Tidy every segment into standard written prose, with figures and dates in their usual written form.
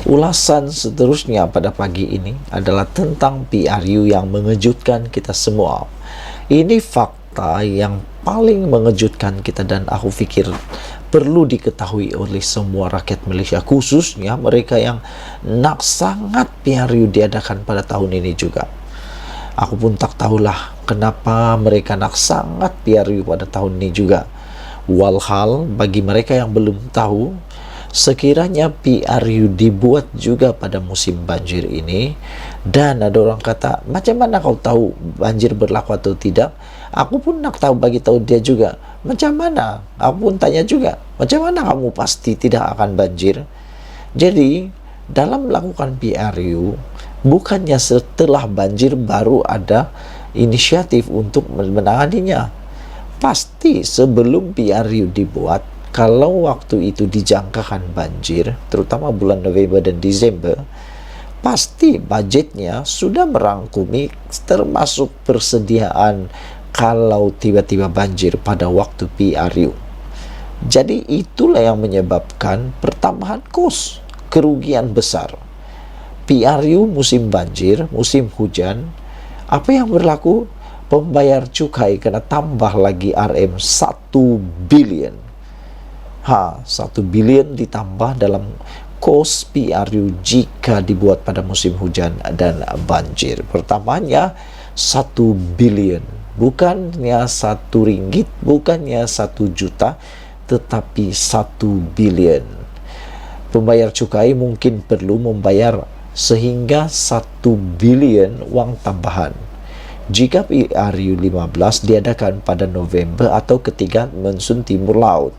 Ulasan seterusnya pada pagi ini adalah tentang PRU yang mengejutkan kita semua. Ini fakta yang paling mengejutkan kita dan aku pikir perlu diketahui oleh semua rakyat Malaysia, khususnya mereka yang nak sangat PRU diadakan pada tahun ini juga. Aku pun tak tahulah kenapa mereka nak sangat PRU pada tahun ini juga. Walhal bagi mereka yang belum tahu, sekiranya PRU dibuat juga pada musim banjir ini, dan ada orang kata, macam mana kau tahu banjir berlaku atau tidak? Aku pun nak tahu, bagi tahu dia juga. Macam mana? Aku pun tanya juga, macam mana kamu pasti tidak akan banjir? Jadi, dalam melakukan PRU, bukannya setelah banjir baru ada inisiatif untuk menanganinya. Pasti sebelum PRU dibuat, kalau waktu itu dijangkakan banjir, terutama bulan November dan Disember, pasti budgetnya sudah merangkumi termasuk persediaan kalau tiba-tiba banjir pada waktu PRU. Jadi itulah yang menyebabkan pertambahan kos, kerugian besar. PRU musim banjir, musim hujan, apa yang berlaku? Pembayar cukai kena tambah lagi RM 1 bilion. 1 bilion ditambah dalam kos PRU jika dibuat pada musim hujan dan banjir. Pertamanya 1 bilion, bukannya 1 ringgit, bukannya 1 juta, tetapi 1 bilion. Pembayar cukai mungkin perlu membayar sehingga 1 bilion wang tambahan jika PRU 15 diadakan pada November atau ketika monsun timur laut,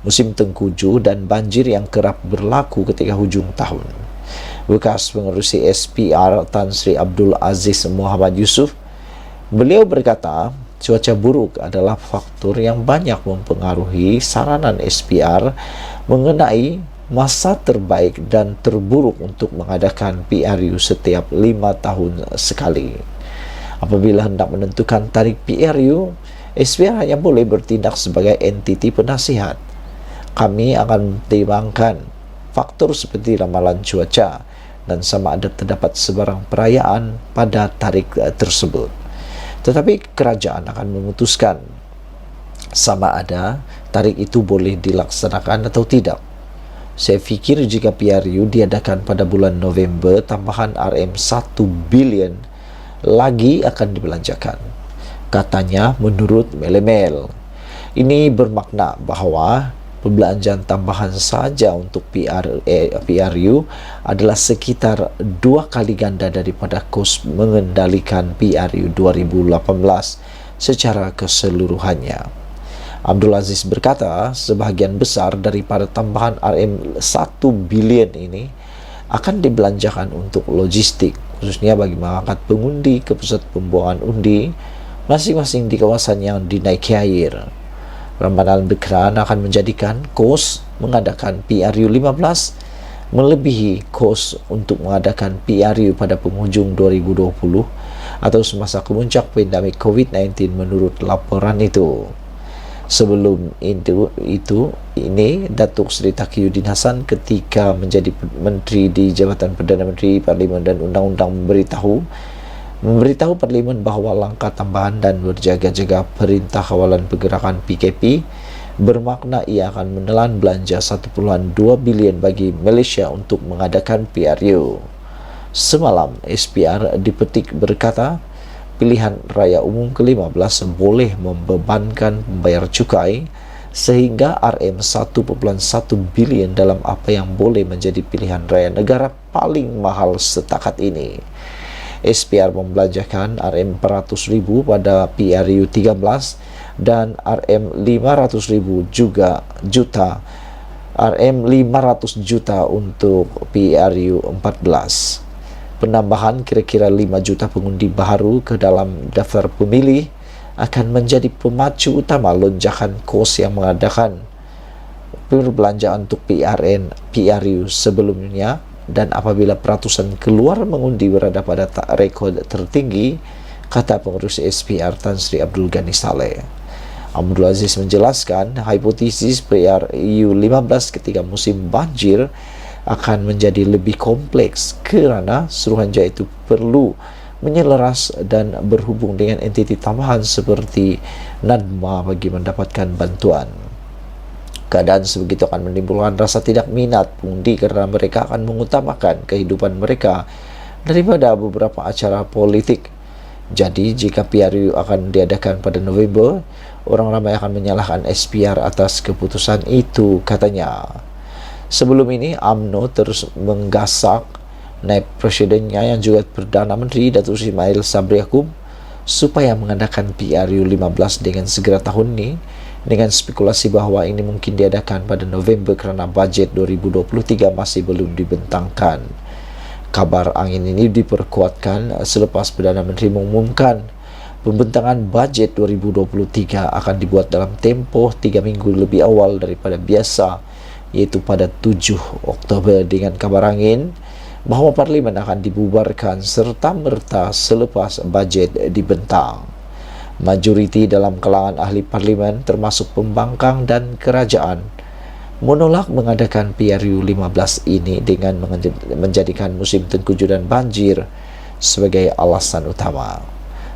musim tengkujuh dan banjir yang kerap berlaku ketika hujung tahun. Bekas pengerusi SPR Tan Sri Abdul Aziz Muhammad Yusof, beliau berkata, cuaca buruk adalah faktor yang banyak mempengaruhi saranan SPR mengenai masa terbaik dan terburuk untuk mengadakan PRU setiap 5 tahun sekali. Apabila hendak menentukan tarikh PRU, SPR hanya boleh bertindak sebagai entiti penasihat. Kami akan mempertimbangkan faktor seperti ramalan cuaca dan sama ada terdapat sebarang perayaan pada tarikh tersebut. Tetapi kerajaan akan memutuskan sama ada tarikh itu boleh dilaksanakan atau tidak. Saya fikir jika PRU diadakan pada bulan November, tambahan RM 1 bilion lagi akan dibelanjakan. Katanya menurut Melemel. Ini bermakna bahawa pembelanjaan tambahan saja untuk PRU adalah sekitar 2 kali ganda daripada kos mengendalikan PRU 2018 secara keseluruhannya. Abdul Aziz berkata, sebahagian besar daripada tambahan RM 1 bilion ini akan dibelanjakan untuk logistik, khususnya bagi mengangkat pengundi ke pusat pembuangan undi masing-masing di kawasan yang dinaiki air. Ramalan berkenaan akan menjadikan kos mengadakan PRU 15 melebihi kos untuk mengadakan PRU pada penghujung 2020 atau semasa kemuncak pandemik COVID-19 menurut laporan itu. Sebelum ini Datuk Seri Taqiyuddin Hasan ketika menjadi Menteri di Jabatan Perdana Menteri, Parlimen dan Undang-Undang memberitahu Parlimen bahawa langkah tambahan dan berjaga-jaga Perintah Kawalan Pergerakan PKP bermakna ia akan menelan belanja 1.2 bilion bagi Malaysia untuk mengadakan PRU. Semalam SPR dipetik berkata, pilihan raya umum ke-15 boleh membebankan pembayar cukai sehingga RM 1.1 bilion dalam apa yang boleh menjadi pilihan raya negara paling mahal setakat ini. SPR membelanjakan RM 400,000 pada PRU 13 dan RM 500,000 juga juta RM500 juta untuk PRU 14. Penambahan kira-kira 5 juta pengundi baru ke dalam daftar pemilih akan menjadi pemacu utama lonjakan kos yang mengadakan perbelanjaan untuk PRU sebelumnya, dan apabila peratusan keluar mengundi berada pada rekod tertinggi, kata pengurus SPR Tan Sri Abdul Ghani Saleh. Abdul Aziz menjelaskan hipotesis PRU 15 ketika musim banjir akan menjadi lebih kompleks kerana Suruhanjaya itu perlu menyelaras dan berhubung dengan entiti tambahan seperti NADMA bagi mendapatkan bantuan. Keadaan sebegitu akan menimbulkan rasa tidak minat pundi kerana mereka akan mengutamakan kehidupan mereka daripada beberapa acara politik. Jadi, jika PRU akan diadakan pada November, orang ramai akan menyalahkan SPR atas keputusan itu, katanya. Sebelum ini, UMNO terus menggasak naib presidennya yang juga Perdana Menteri Datuk Seri Ismail Sabri Yaakob supaya mengadakan PRU 15 dengan segera tahun ini, dengan spekulasi bahawa ini mungkin diadakan pada November kerana bajet 2023 masih belum dibentangkan. Kabar angin ini diperkuatkan selepas Perdana Menteri mengumumkan pembentangan bajet 2023 akan dibuat dalam tempoh 3 minggu lebih awal daripada biasa, iaitu pada 7 Oktober, dengan kabar angin bahawa Parlimen akan dibubarkan serta-merta selepas bajet dibentang. Majoriti dalam kalangan ahli Parlimen termasuk pembangkang dan kerajaan menolak mengadakan PRU 15 ini dengan menjadikan musim tengkujuh dan banjir sebagai alasan utama.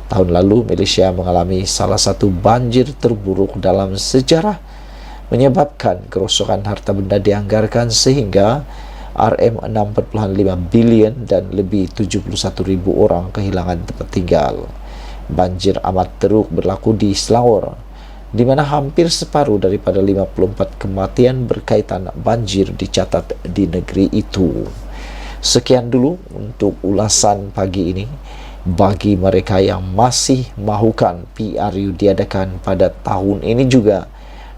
Tahun lalu, Malaysia mengalami salah satu banjir terburuk dalam sejarah, menyebabkan kerosakan harta benda dianggarkan sehingga RM6.5 bilion dan lebih 71,000 orang kehilangan tempat tinggal. Banjir amat teruk berlaku di Selangor, di mana hampir separuh daripada 54 kematian berkaitan banjir dicatat di negeri itu. Sekian dulu untuk ulasan pagi ini. Bagi mereka yang masih mahukan PRU diadakan pada tahun ini juga,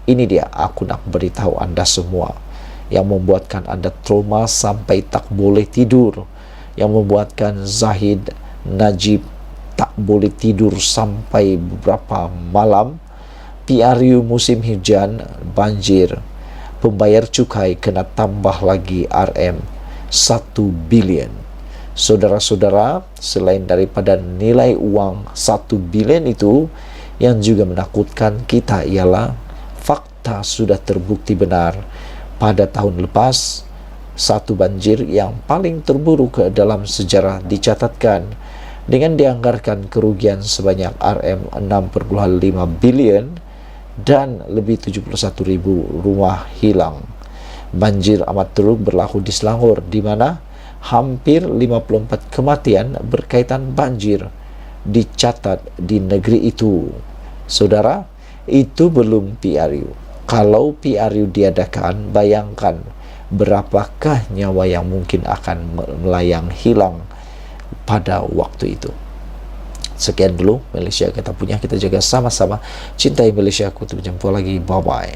ini dia aku nak beritahu anda semua yang membuatkan anda trauma sampai tak boleh tidur, yang membuatkan Zahid, Najib tak boleh tidur sampai beberapa malam. PRU musim hujan, banjir, pembayar cukai kena tambah lagi RM1 bilion. Saudara-saudara, selain daripada nilai uang 1 bilion itu, yang juga menakutkan kita ialah fakta sudah terbukti benar. Pada tahun lepas, satu banjir yang paling terburuk dalam sejarah dicatatkan dengan dianggarkan kerugian sebanyak RM6.5 bilion dan lebih 71,000 rumah hilang. Banjir amat teruk berlaku di Selangor, di mana hampir 54 kematian berkaitan banjir dicatat di negeri itu. Saudara, itu belum PRU. Kalau PRU diadakan, bayangkan berapakah nyawa yang mungkin akan melayang hilang pada waktu itu. Sekian dulu Malaysia kita punya, kita jaga sama-sama. Cintai Malaysia aku, berjumpa lagi, bye bye.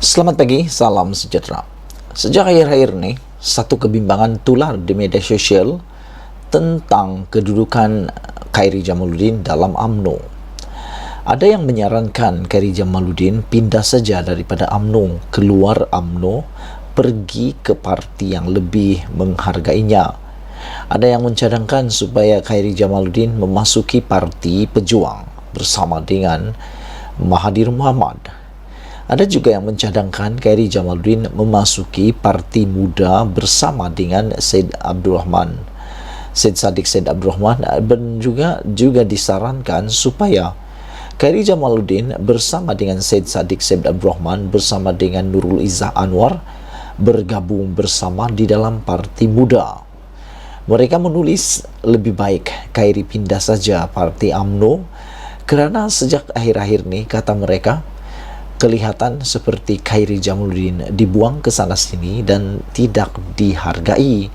Selamat pagi, salam sejahtera. Sejak akhir-akhir ini, satu kebimbangan tular di media sosial tentang kedudukan Khairy Jamaluddin dalam UMNO. Ada yang menyarankan Khairy Jamaluddin pindah saja daripada UMNO, keluar UMNO, pergi ke parti yang lebih menghargainya. Ada yang mencadangkan supaya Khairy Jamaluddin memasuki Parti Pejuang bersama dengan Mahathir Mohamad. Ada juga yang mencadangkan Khairy Jamaluddin memasuki Parti Muda bersama dengan Syed Saddiq Syed Abdul Rahman, dan juga disarankan supaya Khairy Jamaluddin bersama dengan Syed Saddiq Syed Abdul Rahman bersama dengan Nurul Izzah Anwar bergabung bersama di dalam Parti Muda. Mereka menulis lebih baik Khairy pindah saja Parti UMNO kerana sejak akhir-akhir ini, kata mereka, kelihatan seperti Khairy Jamaluddin dibuang ke sana sini dan tidak dihargai.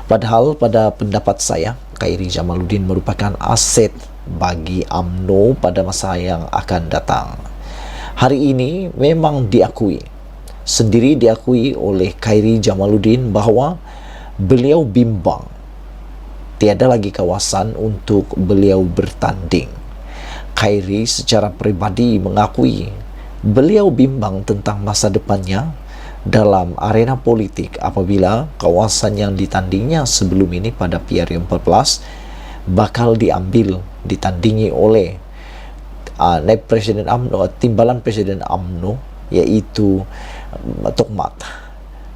Padahal pada pendapat saya, Khairy Jamaluddin merupakan aset bagi UMNO pada masa yang akan datang. Hari ini memang diakui oleh Khairy Jamaluddin bahawa beliau bimbang. Tiada lagi kawasan untuk beliau bertanding. Khairy secara peribadi mengakui beliau bimbang tentang masa depannya dalam arena politik apabila kawasan yang ditandingnya sebelum ini pada PRU 14 bakal ditandingi oleh naib Presiden UMNO, timbalan Presiden UMNO, iaitu Tok Mat.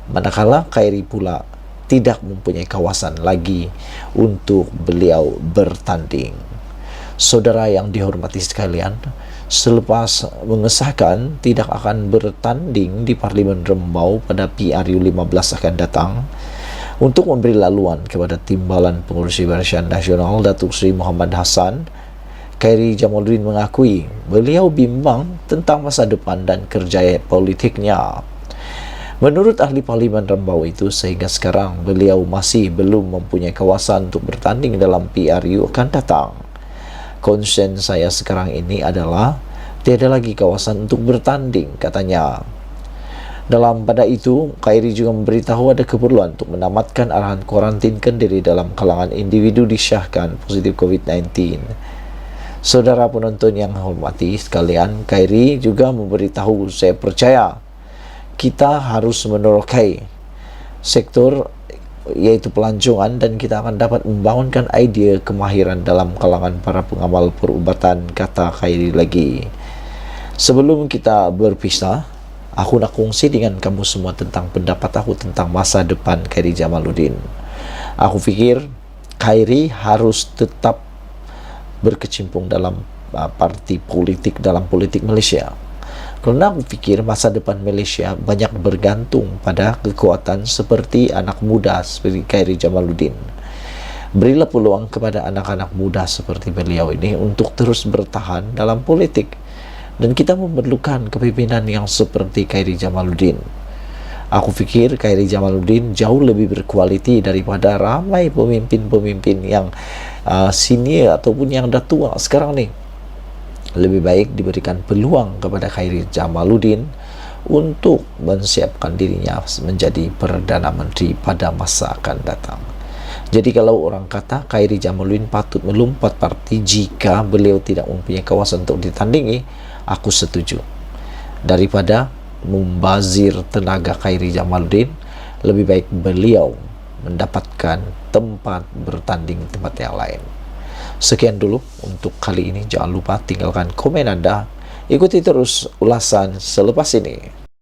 manakala Khairi pula tidak mempunyai kawasan lagi untuk beliau bertanding. Saudara yang dihormati sekalian, selepas mengesahkan tidak akan bertanding di Parlimen Rembau pada PRU 15 akan datang, untuk memberi laluan kepada Timbalan Pengurusi Barisan Nasional Datuk Seri Muhammad Hassan, Khairi Jamaluddin mengakui beliau bimbang tentang masa depan dan kerja politiknya. Menurut ahli Parlimen Rembau itu, sehingga sekarang beliau masih belum mempunyai kawasan untuk bertanding dalam PRU akan datang. Konsen saya sekarang ini adalah tiada lagi kawasan untuk bertanding, katanya. Dalam pada itu, Khairi juga memberitahu ada keperluan untuk menamatkan arahan kuarantinkan diri dalam kalangan individu disyahkan positif COVID-19. Saudara penonton yang hormati sekalian, Khairi juga memberitahu, saya percaya kita harus menerokai sektor yaitu pelancongan dan kita akan dapat membangunkan idea kemahiran dalam kalangan para pengamal perubatan, kata Khairi lagi. Sebelum kita berpisah, aku nak kongsi dengan kamu semua tentang pendapat aku tentang masa depan Khairi Jamaluddin. Aku fikir Khairi harus tetap berkecimpung dalam parti politik, dalam politik Malaysia. Kerana aku fikir masa depan Malaysia banyak bergantung pada kekuatan seperti anak muda seperti Khairi Jamaluddin. Berilah peluang kepada anak-anak muda seperti beliau ini untuk terus bertahan dalam politik. Dan kita memerlukan kepimpinan yang seperti Khairi Jamaluddin. Aku fikir Khairi Jamaluddin jauh lebih berkualiti daripada ramai pemimpin-pemimpin yang senior ataupun yang dah tua sekarang ni. Lebih baik diberikan peluang kepada Khairi Jamaluddin untuk menyiapkan dirinya menjadi Perdana Menteri pada masa akan datang. Jadi kalau orang kata Khairi Jamaluddin patut melompat parti jika beliau tidak mempunyai kawasan untuk ditandingi, aku setuju. Daripada membazir tenaga Khairi Jamaluddin, lebih baik beliau mendapatkan tempat bertanding di tempat yang lain. Sekian dulu untuk kali ini. Jangan lupa tinggalkan komen Anda. Ikuti terus ulasan selepas ini.